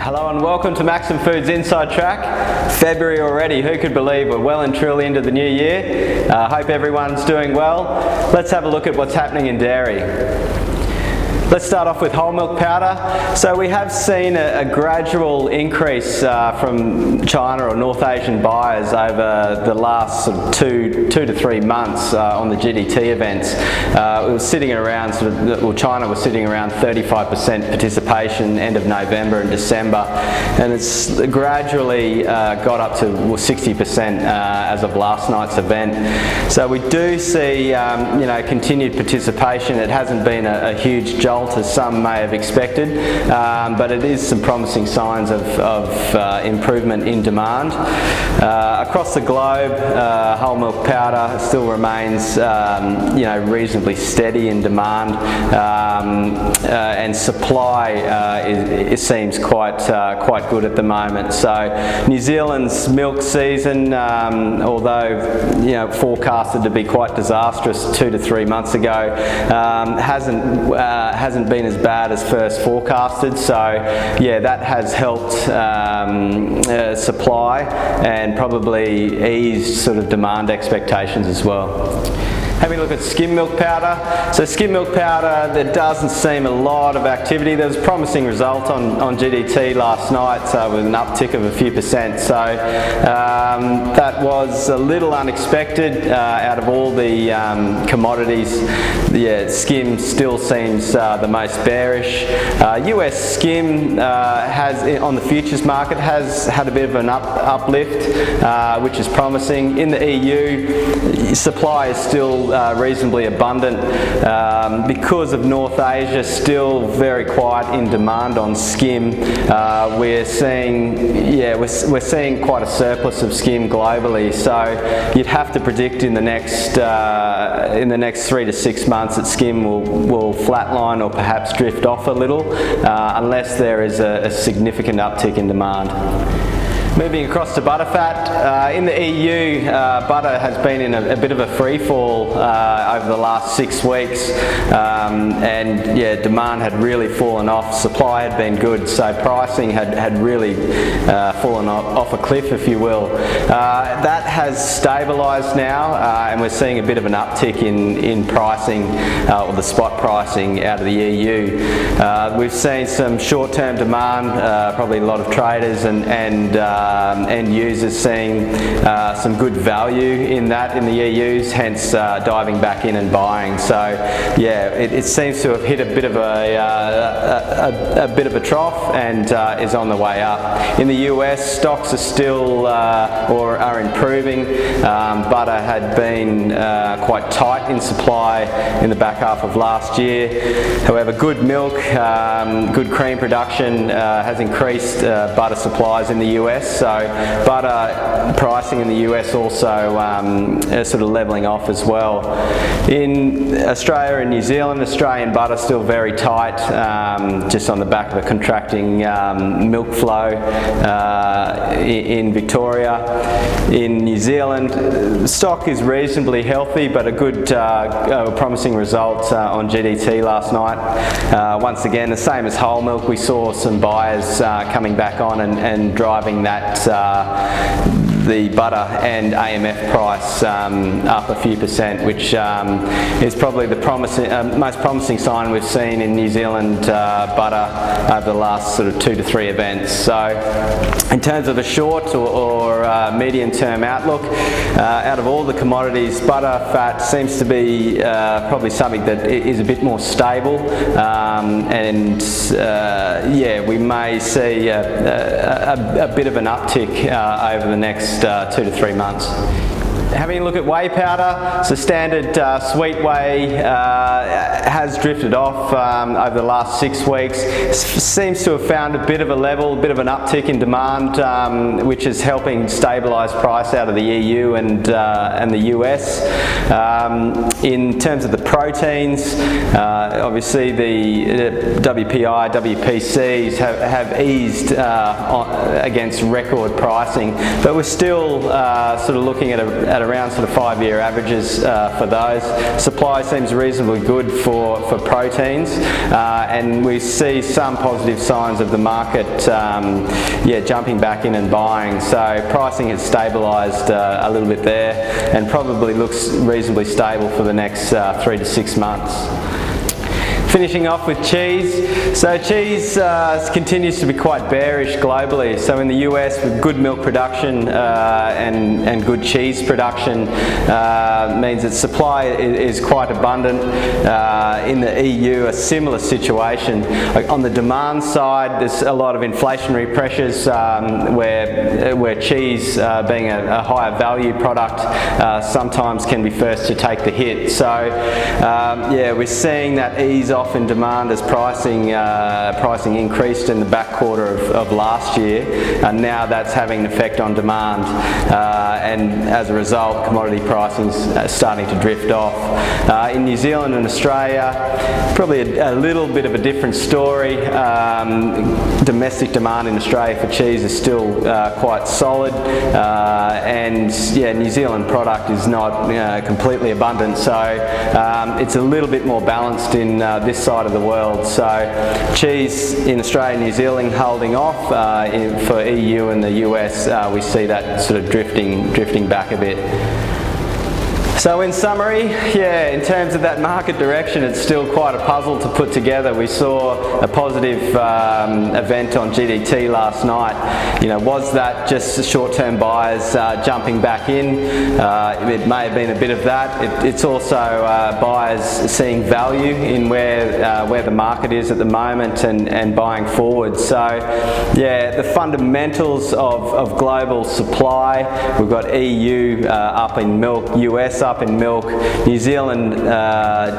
Hello and welcome to Maxim Foods Inside Track. February already, who could believe we're well and truly into the new year. Hope everyone's doing well. Let's have a look at what's happening in dairy. Let's start off with whole milk powder. So we have seen a gradual increase from China or North Asian buyers over the last sort of two to 3 months on the GDT events. It was sitting around, China was sitting around 35% participation end of November and December, and it's gradually got up to 60% as of last night's event. So we do see continued participation. It hasn't been a huge jolt as some may have expected, but it is some promising signs of improvement in demand. Across the globe, whole milk powder still remains reasonably steady in demand, and supply it seems quite good at the moment. So New Zealand's milk season, although forecasted to be quite disastrous 2 to 3 months ago, hasn't been as bad as first forecasted. So yeah, that has helped supply and probably eased sort of demand expectations as well. Having a look at skim milk powder. So skim milk powder, there doesn't seem a lot of activity. There was a promising result on GDT last night with an uptick of a few percent. So that was a little unexpected out of all the commodities. Yeah, skim still seems the most bearish. US skim has, on the futures market, has had a bit of an uplift, which is promising. In the EU, supply is still reasonably abundant because of North Asia still very quiet in demand on skim. We're seeing quite a surplus of skim globally, so you'd have to predict in the next 3 to 6 months that skim will flatline or perhaps drift off a little, unless there is a significant uptick in demand. Moving across to butterfat, in the EU, butter has been in a bit of a free fall over the last 6 weeks, and yeah, demand had really fallen off, supply had been good, so pricing had really fallen off a cliff, if you will. That has stabilised now, and we're seeing a bit of an uptick in pricing, or the spot pricing out of the EU. We've seen some short-term demand, probably a lot of traders and end users seeing some good value in that in the EUs, hence diving back in and buying. So yeah, it seems to have hit a bit of a trough and is on the way up. In the US, stocks are still or are improving. Butter had been quite tight in supply in the back half of last year. However, good milk, good cream production has increased butter supplies in the US. So butter pricing in the US also sort of levelling off as well. In Australia and New Zealand, Australian butter still very tight, just on the back of a contracting milk flow in Victoria. In New Zealand, stock is reasonably healthy, but a good promising result on GDT last night. Once again, the same as whole milk, we saw some buyers coming back on and driving that the butter and AMF price up a few percent, which is probably the most promising sign we've seen in New Zealand butter over the last sort of 2 to 3 events. So in terms of a short or medium-term outlook, out of all the commodities, butter, fat seems to be probably something that is a bit more stable, and yeah, we may see a bit of an uptick over the next 2 to 3 months. Having a look at whey powder, so standard sweet whey has drifted off over the last 6 weeks. Seems to have found a bit of a level, a bit of an uptick in demand, which is helping stabilise price out of the EU and the US. In terms of the proteins, obviously the WPI, WPCs have eased against record pricing, but we're still sort of looking at at around sort of 5-year averages for those. Supply seems reasonably good for proteins, and we see some positive signs of the market jumping back in and buying. So pricing has stabilised a little bit there and probably looks reasonably stable for the next 3 to 6 months. Finishing off with cheese. So cheese continues to be quite bearish globally. So in the US, with good milk production and good cheese production, means that supply is quite abundant. In the EU, a similar situation. On the demand side, there's a lot of inflationary pressures where cheese, being a higher value product, sometimes can be first to take the hit. So we're seeing that ease off in demand as pricing increased in the back quarter of last year, and now that's having an effect on demand, and as a result commodity pricing is starting to drift off. In New Zealand and Australia, probably a little bit of a different story. Domestic demand in Australia for cheese is still quite solid, and New Zealand product is not completely abundant, so it's a little bit more balanced in this side of the world. So cheese in Australia and New Zealand holding off. For EU and the US, we see that sort of drifting back a bit. So in summary, in terms of that market direction, it's still quite a puzzle to put together. We saw a positive event on GDT last night. Was that just short-term buyers jumping back in? It may have been a bit of that. It's also buyers seeing value in where the market is at the moment and buying forward. So the fundamentals of global supply, we've got EU up in milk, US up in milk, New Zealand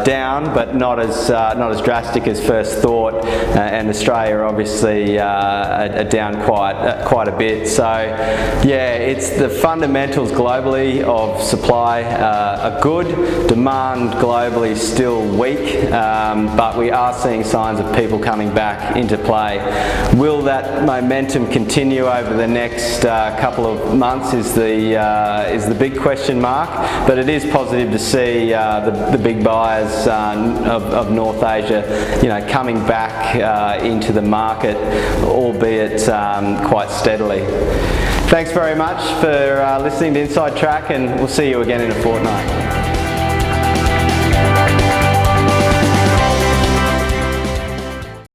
down, but not as drastic as first thought, and Australia obviously down quite a bit. So it's the fundamentals globally of supply are good. Demand globally is still weak, but we are seeing signs of people coming back into play. Will that momentum continue over the next couple of months is the big question mark, but it is positive to see the big buyers of North Asia, coming back into the market, albeit quite steadily. Thanks very much for listening to Inside Track, and we'll see you again in a fortnight.